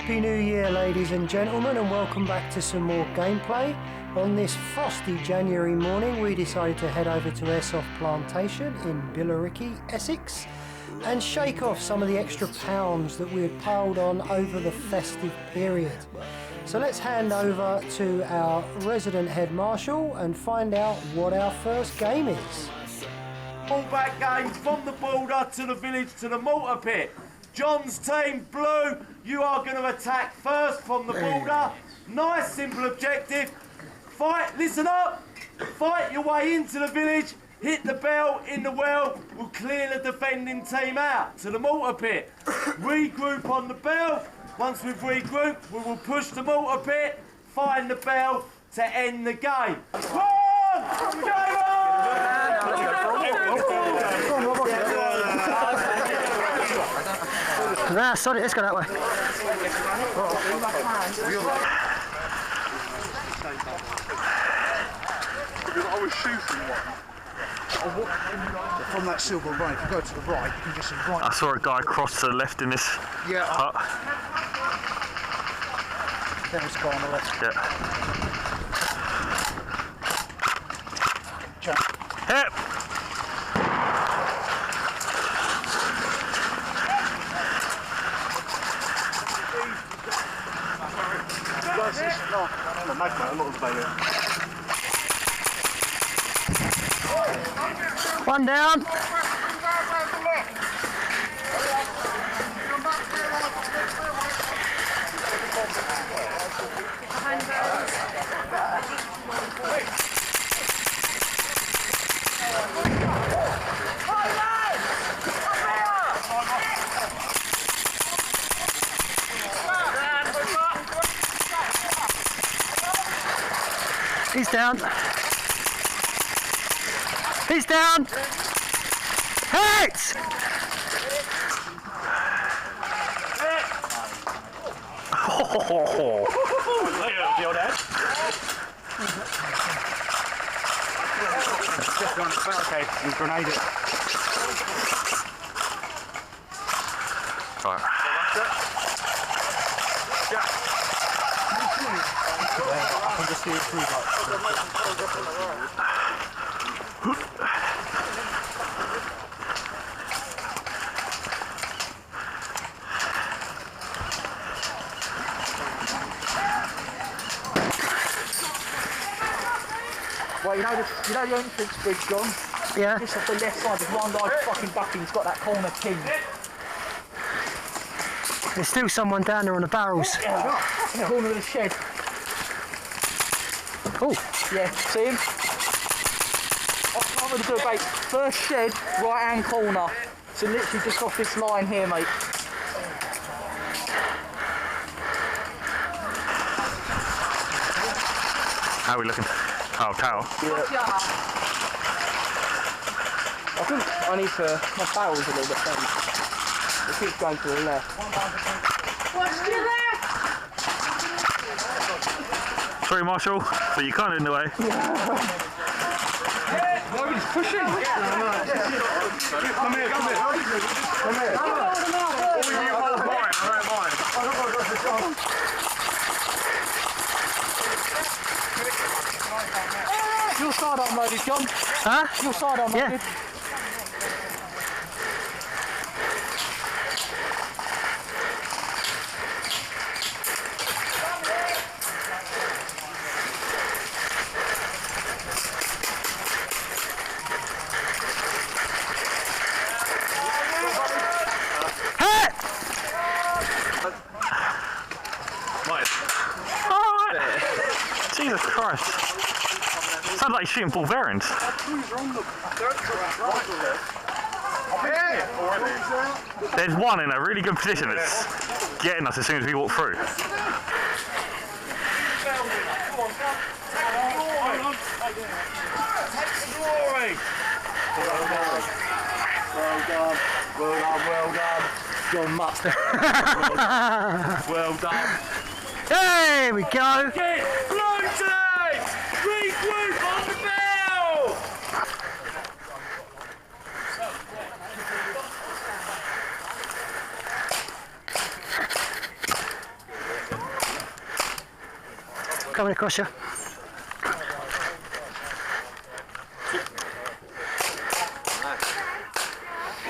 Happy New Year, ladies and gentlemen, and welcome back to some more gameplay. On this frosty January morning, we decided to head over to Airsoft Plantation in Billericay, Essex, and shake off some of the extra pounds that we had piled on over the festive period. So let's hand over to our resident head marshal and find out what our first game is. Ballback game from the border to the village to the mortar pit. John's team, blue, you are going to attack first from the border. Nice simple objective. Fight, listen up, fight your way into the village, hit the bell in the well, will clear the defending team out to the mortar pit. Regroup on the bell. Once we've regrouped, we will push the mortar pit, find the bell to end the game. One! Game Nah, sorry, let's go that way. I was shooting one. From that silver run, if you go to the right, you can just see right. I saw a guy cross to the left in this hut. There's a guy on the left. Yeah. Jump. Hip! One down. He's down. He's down. Hit! Oh. The old edge. Just on the barricade and grenade it. Right. I can just see it through well, you know the entrance bridge, John? Yeah. Just off the left side, there's one guy fucking ducking, he's got that corner pin. There's still someone down there on the barrels. Yeah, in the corner of the shed. Oh. Yeah, see him? I'm going to do it, mate. First shed, right hand corner. So literally just off this line here, mate. How are we looking? Oh, tower. Yeah. I think I need to, my barrel's a little bit bent. It keeps going to the left. Sorry, Marshall, but you're kind of in the way. Nobody's pushing. Come here. Your side unloaded, John. Huh? Your side unloaded. Yeah. Jesus Christ. Sounds like you're shooting ball bearings. There's one in a really good position that's getting us as soon as we walk through. Well done. John Mutt. Well done. There we go. Get blue team! Regroup on the bell! coming across you.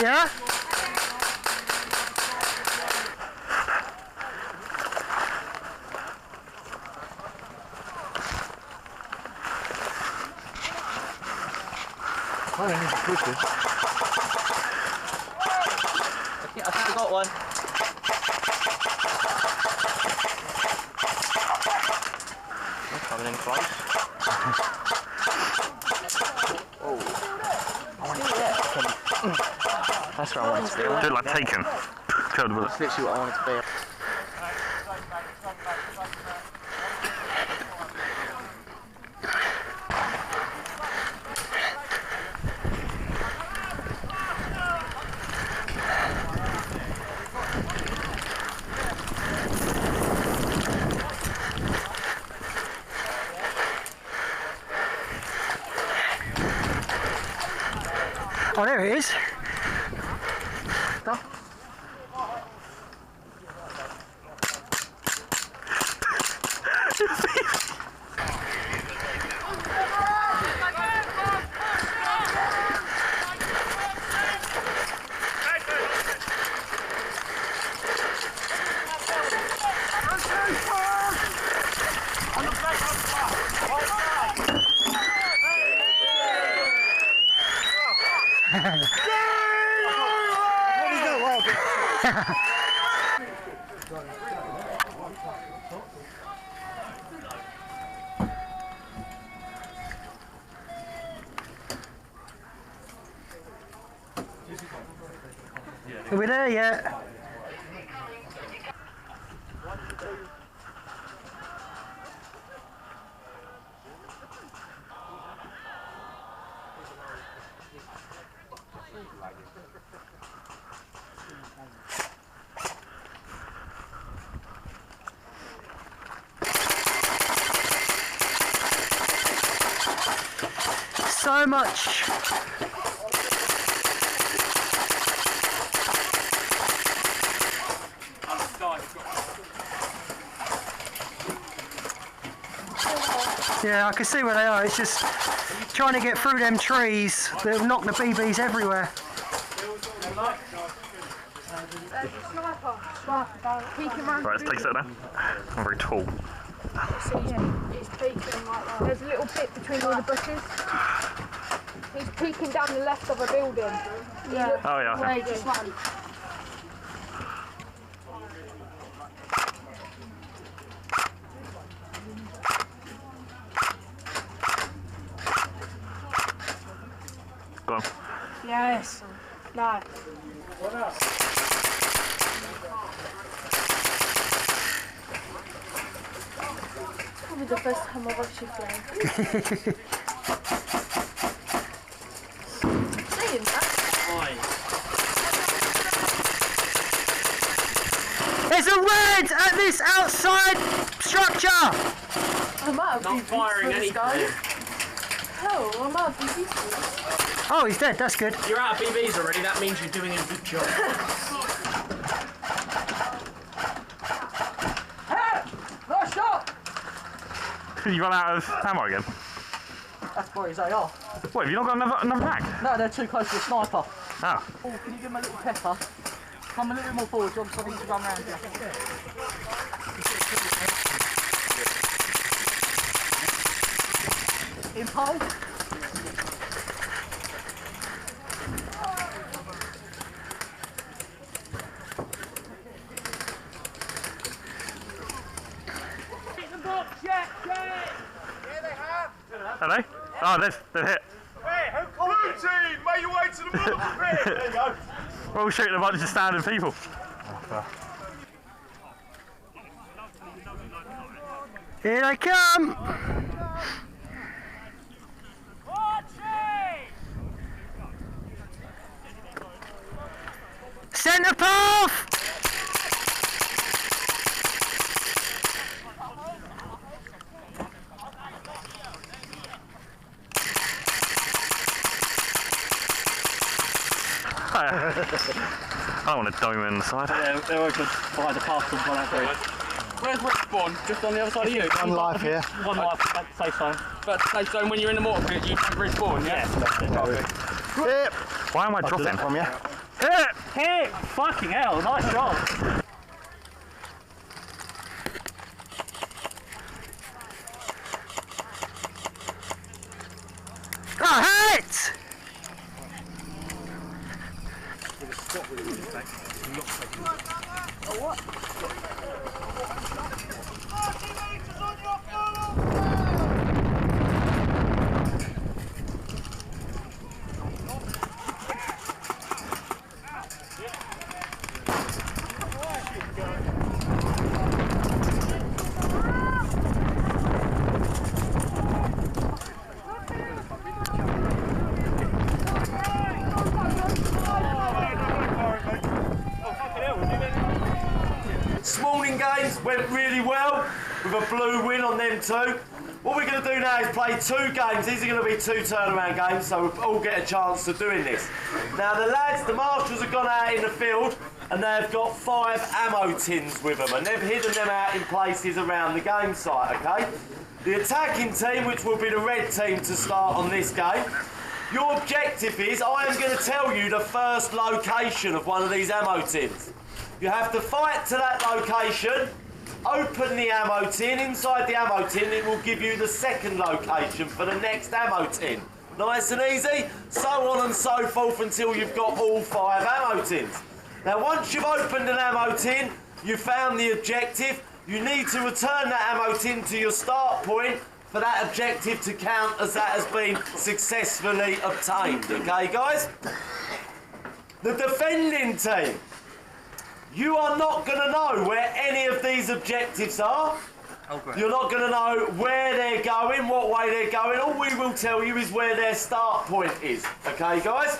Yeah? I don't need to push it. I think I got one. They're coming in close. Oh. I want to get. That's where I wanted to be. Do it like Taken. Kill the bullet. That's literally what I wanted to be. Oh, there it is. Stop. Are we there yet? So much. Yeah, I can see where they are. It's just trying to get through them trees that will knock the BBs everywhere. Right, let's take that down. I'm very tall. It's peeking like that. There's a little bit between all the bushes. He's peeking down the left of a building. Yeah. Oh yeah. Where Okay. he just ran. Go on. Yes. No. Probably the first time I've actually flown. Saying that. There's a red at this outside structure! I'm out of BBs firing for this anything. guy. Hell, I'm out of BBs for this. Oh, he's dead, that's good. You're out of BBs already, that means you're doing a good job. Nice shot! You run out of ammo again? That's for his AR. What, have you not got another mag? No, they're too close to the sniper. Oh. Oh, can you give him a little pepper? Come a little bit more forward, John, so I need to run round here. In pole. Are they? Oh, they're hit. Blue team, make your way to the bottom pit. There you go. We're all shooting a bunch of standing people. Here they come! Centre path! I don't want to dome in the side. Yeah, they're open behind the path from that way. Where's respawn? Just on the other side of you? One life here. One life, that's safe zone. But safe zone when you're in the mortar pit, you don't respawn, yeah? Hip. Why am I dropping? From you. Hit! Hit! Fucking hell, nice shot. Oh, hit! This morning games went really well with a blue win on them two. What we're going to do now is play two games. These are going to be two turnaround games, so we'll all get a chance to doing this. Now the lads, the marshals have gone out in the field and they've got 5 ammo tins with them and they've hidden them out in places around the game site, okay? The attacking team, which will be the red team to start on this game, your objective is, I am going to tell you the first location of one of these ammo tins. You have to fight to that location, open the ammo tin. Inside the ammo tin, it will give you the second location for the next ammo tin. Nice and easy, so on and so forth until you've got all 5 ammo tins. Now, once you've opened an ammo tin, you've found the objective, you need to return that ammo tin to your start point for that objective to count as that has been successfully obtained. Okay, guys? The defending team. You are not going to know where any of these objectives are. Okay. You're not going to know where they're going, what way they're going. All we will tell you is where their start point is. Okay, guys?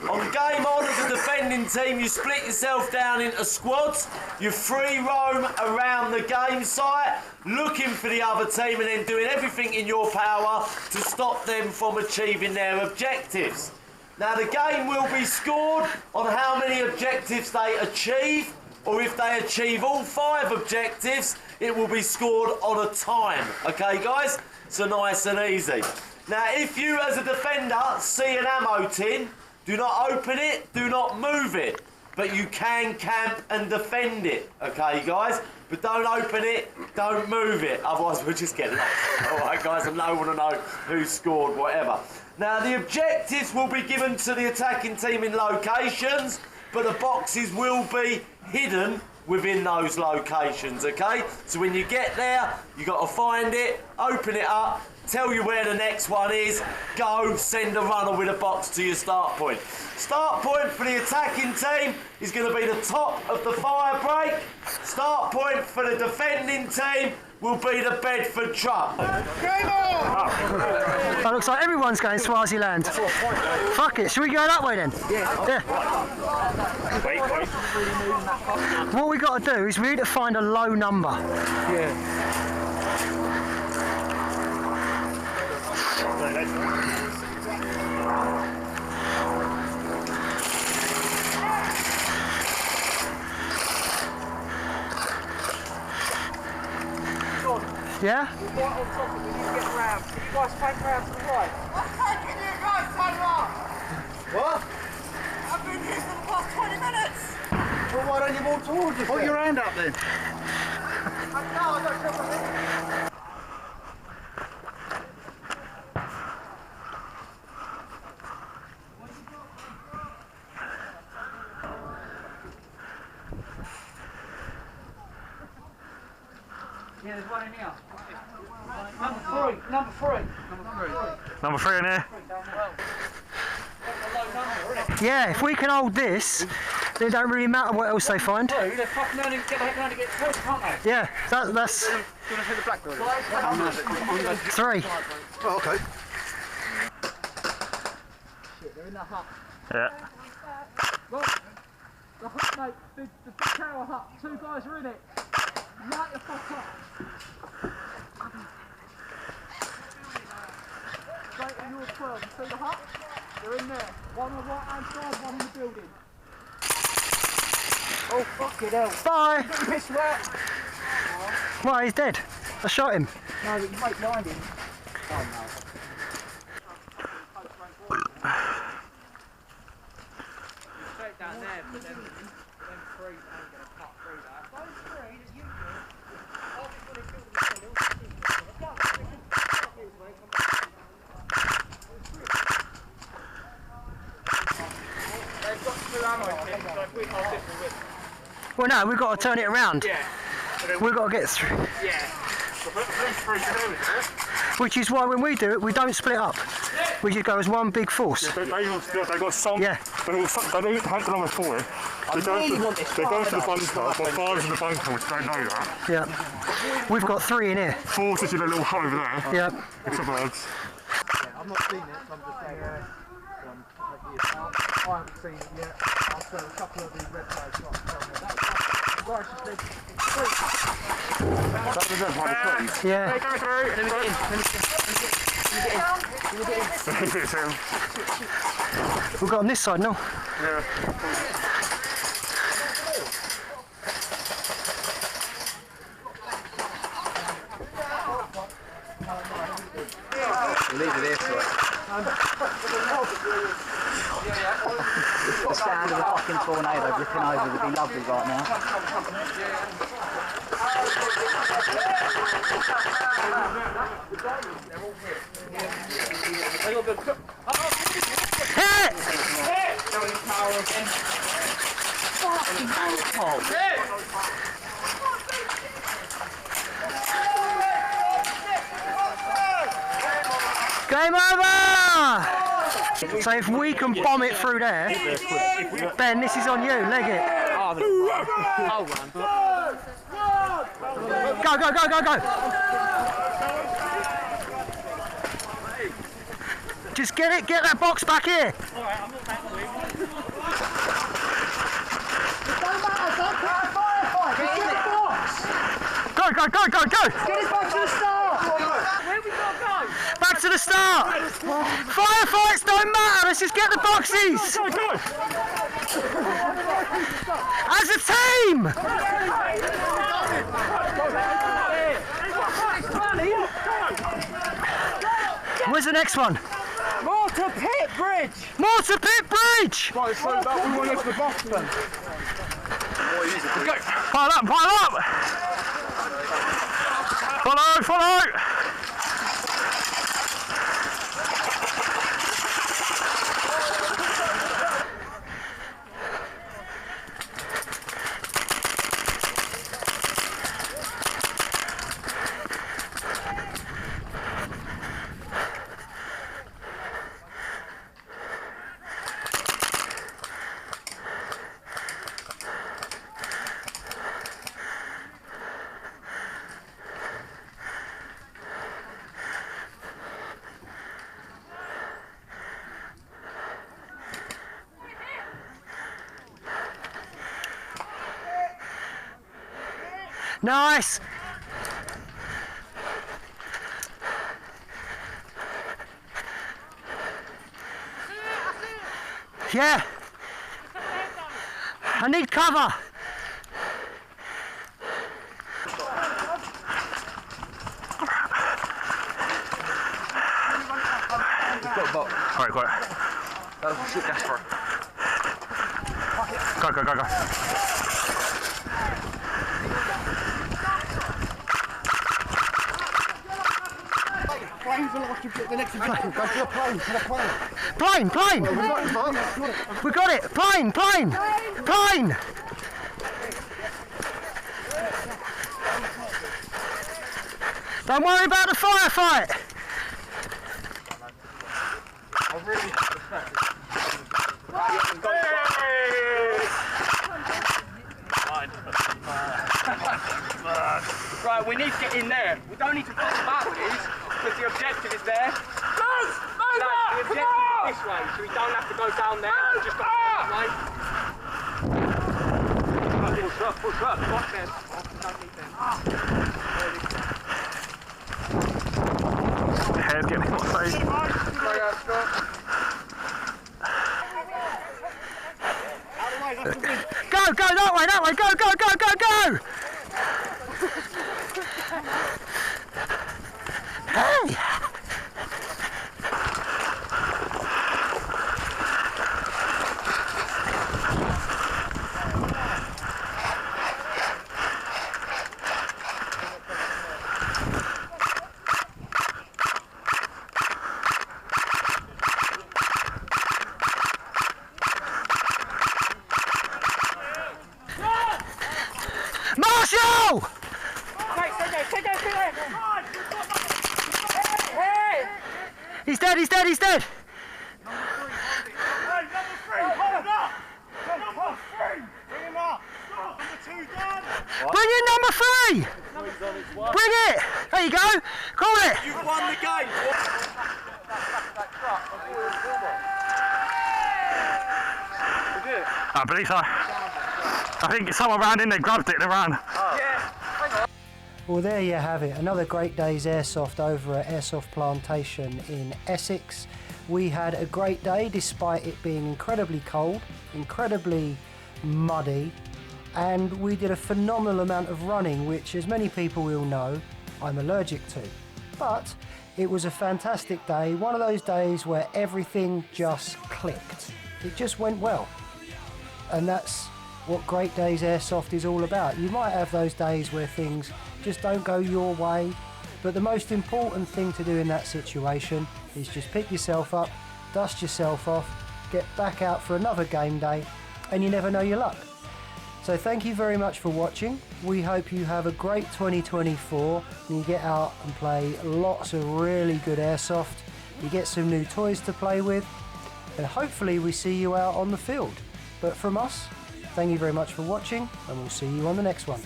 On game on, as a defending team, you split yourself down into squads. You free roam around the game site, looking for the other team and then doing everything in your power to stop them from achieving their objectives. Now, the game will be scored on how many objectives they achieve, or if they achieve all 5 objectives, it will be scored on a time. Okay, guys? So nice and easy. Now, if you, as a defender, see an ammo tin, do not open it, do not move it. But you can camp and defend it. Okay, guys? But don't open it, don't move it. Otherwise, we'll just get lost. All right, guys? And no one will know who scored, whatever. Now, the objectives will be given to the attacking team in locations, but the boxes will be hidden within those locations, okay? So when you get there, you got to find it, open it up, tell you where the next one is, go, send a runner with a box to your start point. Start point for the attacking team is going to be the top of the fire break. Start point for the defending team will be the Bedford truck. Game on! That looks like everyone's going Swaziland. Fuck it, should we go that way then? Yeah. What we got to do is we need to find a low number. Yeah? Right on top of it, we need to get round. Can you guys flank round to the right? I'm taking you guys, Taylor! What? I've been here for the past 20 minutes! Well, why don't you walk towards us? Put your hand up then. I don't feel my head. Yeah, there's one in here. Number three. Number 3 in here. Yeah, if we can hold this, then it don't really matter what else they find. They're fucking only get 3, can't they? Yeah, that's... Do you want to hit the black building? 3. Oh, okay. Shit, they're in the hut. Yeah. Well, the hut, mate, the tower hut. 2 guys are in it. Light the fuck up. Straight on your 12. You see the hut? They're in there. One on the right hand side, one in the building. Oh, fucking hell. Bye! Piss out. Why, he's dead. I shot him. No, but you might blind him. Oh no. Straight down there, but then three ain't gonna cut through that. Those three that you do, I'll just want to kill they've got two ammo pins, so if we hold this, we'll whip. Well, no, we've got to turn it around. Yeah. We've got to get through. Yeah. Which is why when we do it, we don't split up. We just go as one big force. They got some. Yeah. They don't have the number 4. They go to the bunker, but 5's in the bunker, which they know that. Yeah. We've got 3 in here. 4's just in a little hole over there. Yeah. It's a birds. I've not seen it, so I'm just saying. I haven't seen it yet. I've seen a couple of these red flags shots down there. That was just like, That was just one of the Yeah. Let me get in. We've got on this side now. Yeah. leave it here for it. The sound of a fucking tornado ripping over would be lovely right now. Game over! So if we can bomb it through there, Ben, this is on you, leg it. I'll run. Go, go, go, go, go! Just get it, get that box back here. Go, go, go, go, go! Get us back to the start! Where we gotta go? Back to the start! Firefights don't matter, let's just get the boxes! Go, go! As a team! Where's the next one? Mortar Pit Bridge! Mortar Pit Bridge! Right, so that we want to go to the Boston. Pile up, pile up! Follow, follow! Nice! Yeah! I need cover! Alright, got it. Shoot gas for it. Go, go, go, go. Planes are like the next objective. Go to the plane, to the plane. Plane, plane! We got it! Plane, plane! Plane! Don't worry about the firefight! Right, we need to get in there. We don't need to put the batteries because the objective is there. No, the objective is this way, so we don't have to go down there. We've just got to go that way. Push up, watch them. Don't need them. Head getting hot face. Go, go, that way, go, go, go, go, go! He's dead, he's dead, he's dead! Hey, number 3, hold up! Number 3! Bring him up! Number 2 done! Bring in number 3! Bring it! There you go! Call it! You've won the game! I believe so. I think someone ran in there, grabbed it and ran. Well, there you have it. Another great day's airsoft over at Airsoft Plantation in Essex. We had a great day despite it being incredibly cold, incredibly muddy, and we did a phenomenal amount of running, which, as many people will know, I'm allergic to. But it was a fantastic day, one of those days where everything just clicked. It just went well. And that's what Great Days Airsoft is all about. You might have those days where things just don't go your way, but the most important thing to do in that situation is just pick yourself up, dust yourself off, get back out for another game day, and you never know your luck. So thank you very much for watching. We hope you have a great 2024 and you get out and play lots of really good airsoft. You get some new toys to play with, and hopefully we see you out on the field. But from us, thank you very much for watching, and we'll see you on the next one.